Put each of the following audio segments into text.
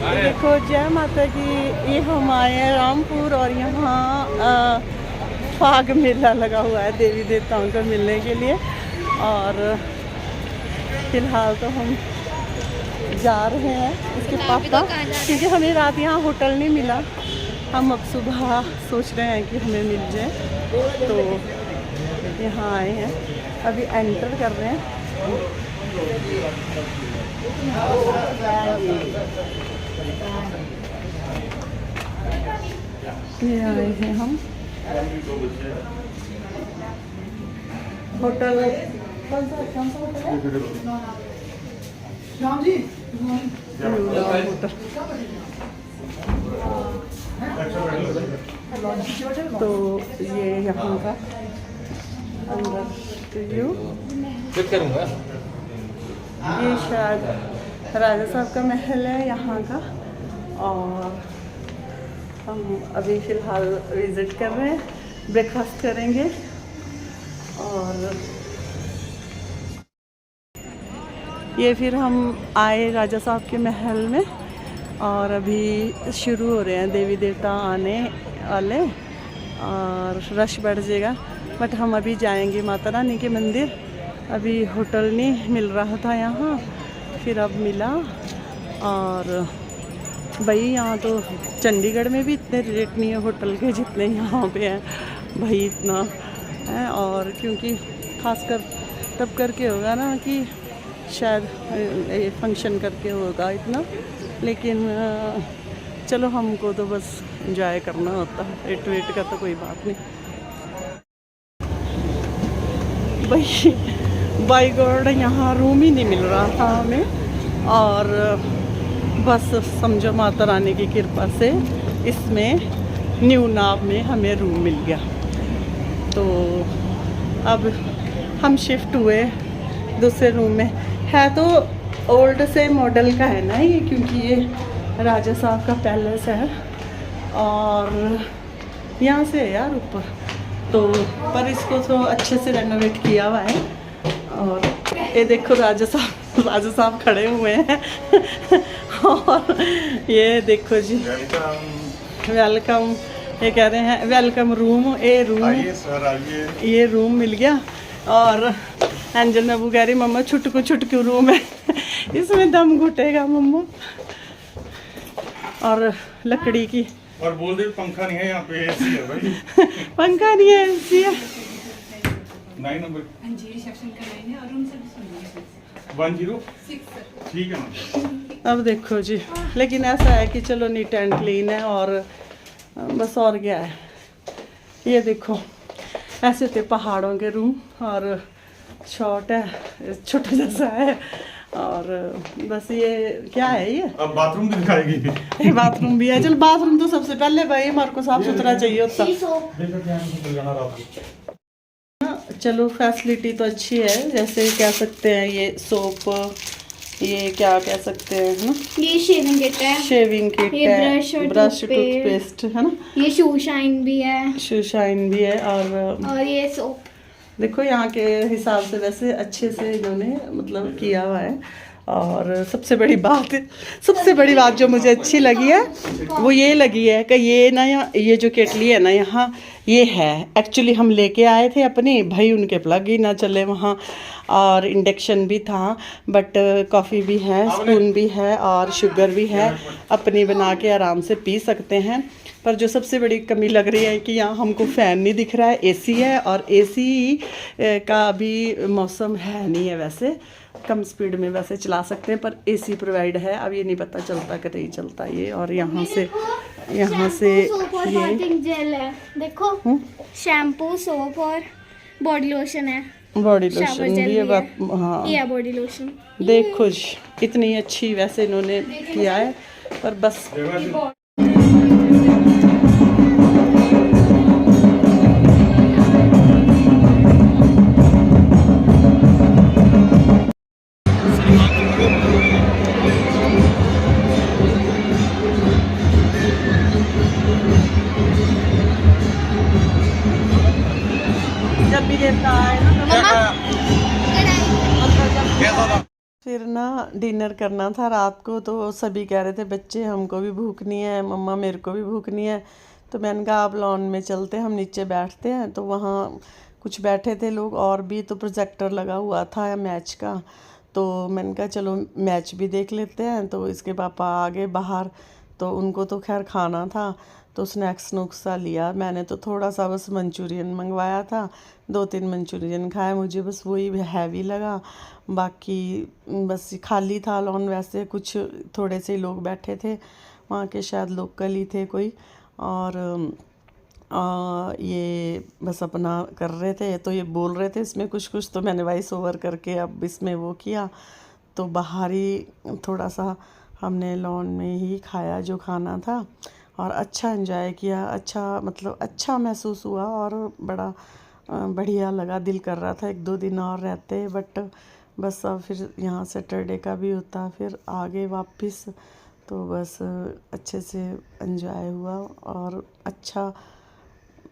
देखो जय माता की। ये हम आए हैं रामपुर और यहाँ फाग मेला लगा हुआ है देवी देवताओं को मिलने के लिए। और फिलहाल तो हम जा रहे हैं इसके पापा, क्योंकि हमें रात यहाँ होटल नहीं मिला। हम अब सुबह सोच रहे हैं कि हमें मिल जाए, तो यहाँ आए हैं, अभी एंटर कर रहे हैं। ये आए हैं हम होटल। कौन सा होटल है? श्याम जी होटल। तो ये यहाँ का अंदर व्यू, ये शायद राजा साहब का महल है यहाँ का। और हम अभी फ़िलहाल विज़िट कर रहे हैं, ब्रेकफास्ट करेंगे। और ये फिर हम आए राजा साहब के महल में, और अभी शुरू हो रहे हैं देवी देवता आने वाले, और रश बढ़ जाएगा। बट हम अभी जाएंगे माता रानी के मंदिर। अभी होटल नहीं मिल रहा था यहाँ, फिर अब मिला। और भाई यहाँ तो चंडीगढ़ में भी इतने रेट नहीं है होटल के जितने यहाँ पे हैं भाई, इतना है। और क्योंकि खासकर तब करके होगा ना कि शायद ये फंक्शन करके होगा इतना, लेकिन चलो हमको तो बस एंजॉय करना होता है, रेट वेट का तो कोई बात नहीं। भाई बाई गॉड यहाँ रूम ही नहीं मिल रहा था हमें, और बस समझो माता रानी की कृपा से इसमें न्यू नाव में हमें रूम मिल गया। तो अब हम शिफ्ट हुए दूसरे रूम में। है तो ओल्ड से मॉडल का है ना ये, क्योंकि ये राजा साहब का पैलेस है और यहाँ से है यार ऊपर तो, पर इसको तो अच्छे से रेनोवेट किया हुआ है। और ये देखो राजा साहब खड़े हुए हैं और ये देखो जी वेलकम, ये कह रहे हैं वेलकम रूम। ये रूम मिल गया। और एंजल नबू कह रही मम्मा छुटकू रूम है इसमें दम घुटेगा मम्मा। और लकड़ी की, और बोल दे पंखा नहीं है यहाँ पे, एसी है भाई पंखा नहीं है, एसी है। 9 नंबर रिसेप्शन का 9 है और रूम सर्विस 106 ठीक है ना। अब देखो जी, लेकिन ऐसा है कि चलो नीट एंड क्लीन है, और बस और क्या है। ये देखो ऐसे थे पहाड़ों के रूम, और शॉर्ट है, छोटा जैसा है। और बस ये क्या है, ये अब बाथरूम भी दिखाएगी। बाथरूम भी है। चल बाथरूम तो सबसे पहले भाई हमारे को साफ सुथरा चाहिए होता। चलो फैसिलिटी तो अच्छी है, जैसे कह सकते हैं ये सोप, ये क्या कह सकते हैं ना, ये शेविंग किट है, शेविंग किट है, ब्रश टूथपेस्ट है ना, ये शू शाइन भी है, शू शाइन भी है। और ये सोप देखो यहाँ के हिसाब से वैसे अच्छे से इन्होंने मतलब किया हुआ है। और सबसे बड़ी बात जो मुझे अच्छी लगी है वो ये लगी है कि ये ना ये जो केटली है ना यहाँ ये है एक्चुअली हम लेके आए थे अपनी, भाई उनके प्लग ही ना चले वहाँ, और इंडक्शन भी था, बट कॉफ़ी भी है, स्पून भी है और शुगर भी है, अपनी बना के आराम से पी सकते हैं। पर जो सबसे बड़ी कमी लग रही है कि यहाँ हमको फ़ैन नहीं दिख रहा है, एसी है, और एसी का भी मौसम है नहीं है, वैसे कम स्पीड में वैसे चला सकते हैं, पर एसी प्रोवाइड है। अब ये नहीं पता चलता कि नहीं चलता ये। और यहाँ से ये जेल है, देखो शैम्पू, सोप और बॉडी लोशन है, बॉडी लोशन भी है। हाँ ये बॉडी लोशन देखो जी, इतनी अच्छी वैसे इन्होंने किया है, पर बस जब भी देवता आए ना फिर ना डिनर करना था रात को, तो सभी कह रहे थे बच्चे हमको भी भूख नहीं है, मम्मा मेरे को भी भूख नहीं है। तो मैंने कहा आप लॉन में चलते हैं, हम नीचे बैठते हैं। तो वहाँ कुछ बैठे थे लोग और भी, तो प्रोजेक्टर लगा हुआ था मैच का। तो मैंने कहा चलो मैच भी देख लेते हैं। तो इसके पापा आ गए बाहर, तो उनको तो खैर खाना था, तो स्नैक्स स्नूक्स सा लिया। मैंने तो थोड़ा सा बस मंचूरियन मंगवाया था, 2-3 मंचूरियन खाए, मुझे बस वही हैवी लगा। बाकी बस खाली था लॉन, वैसे कुछ थोड़े से लोग बैठे थे वहाँ के, शायद लोकल ही थे कोई। और ये बस अपना कर रहे थे, तो ये बोल रहे थे इसमें कुछ कुछ, तो मैंने वॉइस ओवर करके अब इसमें वो किया। तो बाहर ही थोड़ा सा हमने लॉन में ही खाया जो खाना था, और अच्छा एंजॉय किया। अच्छा मतलब अच्छा महसूस हुआ और बड़ा बढ़िया लगा। दिल कर रहा था 1-2 दिन और रहते, बट बस अब फिर यहाँ सैटरडे का भी होता, फिर आगे वापस। तो बस अच्छे से एंजॉय हुआ और अच्छा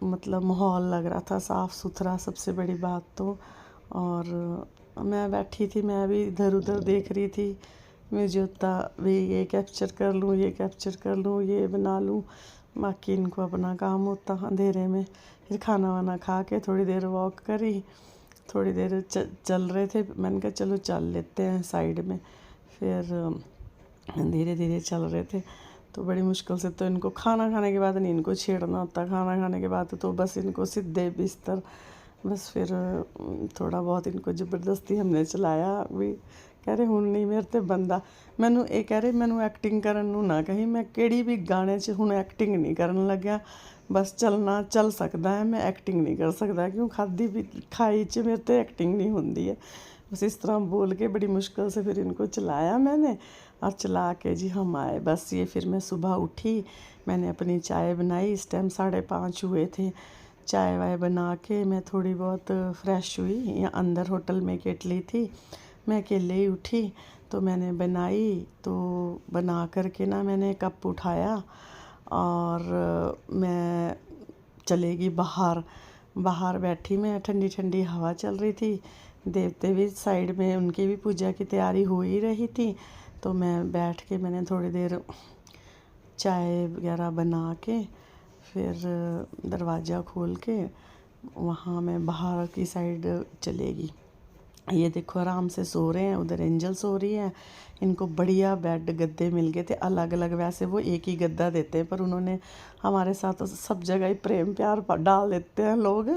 मतलब माहौल लग रहा था, साफ़ सुथरा सबसे बड़ी बात तो। और मैं बैठी थी, मैं भी इधर उधर देख रही थी, मुझे होता भी ये कैप्चर कर लूँ, ये कैप्चर कर लूँ, ये बना लूँ। बाकी इनको अपना काम होता अंधेरे में। फिर खाना वाना खा के थोड़ी देर वॉक करी, थोड़ी देर चल रहे थे। मैंने कहा चलो चल लेते हैं साइड में। फिर धीरे धीरे चल रहे थे, तो बड़ी मुश्किल से, तो इनको खाना खाने के बाद नहीं इनको छेड़ना होता, खाना खाने के बाद तो बस इनको सीधे बिस्तर। बस फिर थोड़ा बहुत इनको ज़बरदस्ती हमने चलाया भी। कह रहे हुण नहीं मेरे ते बंदा, मैनू ये कह रहे मैनू एक्टिंग करन नू ना कहीं, मैं किहड़ी भी गाने च हुण एक्टिंग नहीं करन लग्या। बस चलना चल सकदा है, मैं एक्टिंग नहीं कर सकदा, क्यों खाधी भी खाई च मेरे ते एक्टिंग नहीं होंदी है। बस इस तरह बोल के बड़ी मुश्किल से फिर इनको चलाया मैंने, और चला के जी हम आए। बस ये फिर मैं सुबह उठी, मैंने अपनी चाय बनाई, इस टाइम 5:30 हुए थे। चाय वाय बना के मैं थोड़ी बहुत फ्रेश हुई। यहाँ अंदर होटल में केटली थी, मैं अकेले ही उठी, तो मैंने बनाई। तो बना कर के ना मैंने कप उठाया और मैं चलेगी बाहर। बाहर बैठी मैं, ठंडी ठंडी हवा चल रही थी, देवते भी साइड में, उनकी भी पूजा की तैयारी हो ही रही थी। तो मैं बैठ के मैंने थोड़ी देर चाय वगैरह बना के, फिर दरवाज़ा खोल के वहाँ मैं बाहर की साइड चलेगी। ये देखो आराम से सो रहे हैं, उधर एंजल सो रही है। इनको बढ़िया बेड गद्दे मिल गए थे अलग अलग, वैसे वो एक ही गद्दा देते हैं, पर उन्होंने हमारे साथ सब जगह ही प्रेम प्यार डाल देते हैं लोग,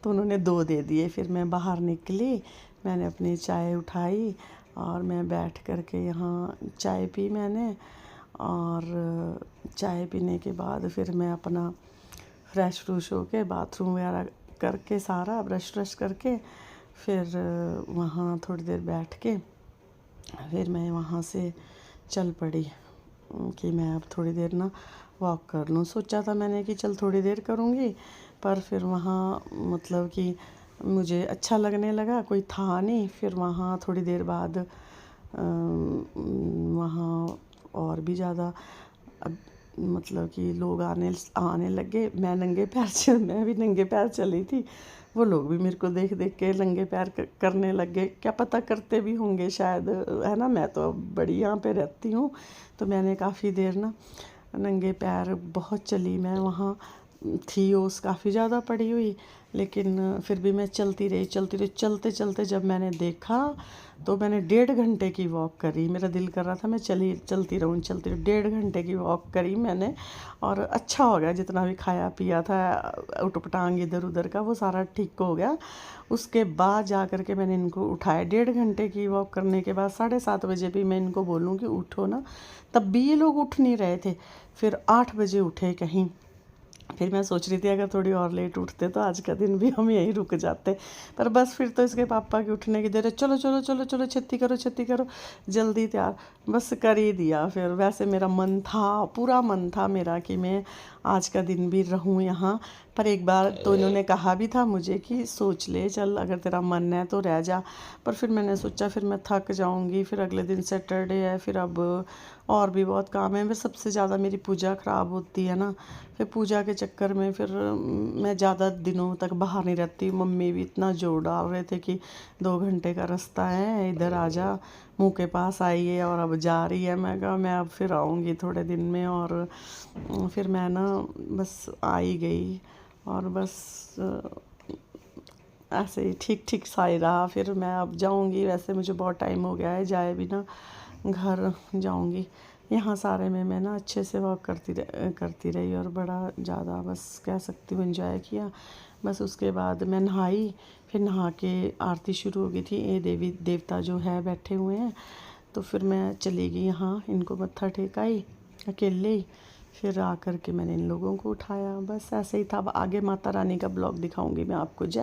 तो उन्होंने 2 दे दिए। फिर मैं बाहर निकली, मैंने अपनी चाय उठाई और मैं बैठ कर के यहाँ चाय पी मैंने। और चाय पीने के बाद फिर मैं अपना फ्रेश फ्रूश होके बाथरूम वगैरह करके सारा ब्रश व्रश करके, फिर वहाँ थोड़ी देर बैठ के फिर मैं वहाँ से चल पड़ी कि मैं अब थोड़ी देर ना वॉक कर लूँ। सोचा था मैंने कि चल थोड़ी देर करूँगी, पर फिर वहाँ मतलब कि मुझे अच्छा लगने लगा, कोई था नहीं। फिर वहाँ थोड़ी देर बाद वहाँ और भी ज़्यादा अब मतलब कि लोग आने लगे। मैं भी नंगे पैर चली थी, वो लोग भी मेरे को देख देख के नंगे पैर करने लगे। क्या पता करते भी होंगे शायद, है ना। मैं तो बड़ी यहाँ पे रहती हूँ, तो मैंने काफ़ी देर ना नंगे पैर बहुत चली। मैं वहाँ थी ओस काफ़ी ज़्यादा पड़ी हुई, लेकिन फिर भी मैं चलती रही। चलते चलते जब मैंने देखा तो मैंने 1.5 घंटे की वॉक करी। मेरा दिल कर रहा था मैं चलती रहूँ 1.5 घंटे की वॉक करी मैंने, और अच्छा हो गया। जितना भी खाया पिया था उटपटांग इधर उधर का, वो सारा ठीक हो गया। उसके बाद जा कर के मैंने इनको उठाया। 1.5 घंटे की वॉक करने के बाद 7:30 बजे भी मैं इनको बोलूँ कि उठो ना, तब भी ये लोग उठ नहीं रहे थे। फिर 8 बजे उठे कहीं। फिर मैं सोच रही थी अगर थोड़ी और लेट उठते तो आज का दिन भी हम यहीं रुक जाते, पर बस फिर तो इसके पापा के उठने की देर है। चलो चलो चलो चलो छत्ती करो जल्दी तैयार, बस कर ही दिया। फिर वैसे मेरा मन था, पूरा मन था मेरा कि मैं आज का दिन भी रहूं यहाँ, पर एक बार तो इन्होंने कहा भी था मुझे कि सोच ले, चल अगर तेरा मन है तो रह जा। पर फिर मैंने सोचा फिर मैं थक जाऊँगी, फिर अगले दिन सैटरडे है, फिर अब और भी बहुत काम है। फिर सबसे ज़्यादा मेरी पूजा ख़राब होती है ना, फिर पूजा के चक्कर में फिर मैं ज़्यादा दिनों तक बाहर नहीं रहती। मम्मी भी इतना जोर डाल रहे थे कि 2 घंटे का रास्ता है, इधर आ जा, मुंह के पास आई है और अब जा रही है। मैं कहा मैं अब फिर आऊँगी थोड़े दिन में, और फिर मैं ना बस आ ही गई, और बस ऐसे ही ठीक ठीक सा ही रहा। फिर मैं अब जाऊँगी, वैसे मुझे बहुत टाइम हो गया है जाए भी ना, घर जाऊँगी। यहाँ सारे में मैं ना अच्छे से वॉक करती रही, और बड़ा ज़्यादा बस कह सकती हूँ एंजॉय किया। बस उसके बाद मैं नहाई, फिर नहा के आरती शुरू हो गई थी। ये देवी देवता जो है बैठे हुए हैं, तो फिर मैं चली गई यहाँ, इनको मत्था टेकाई अकेले ही। फिर आकर के मैंने इन लोगों को उठाया। बस ऐसे ही था। अब आगे माता रानी का ब्लॉग दिखाऊंगी मैं आपको।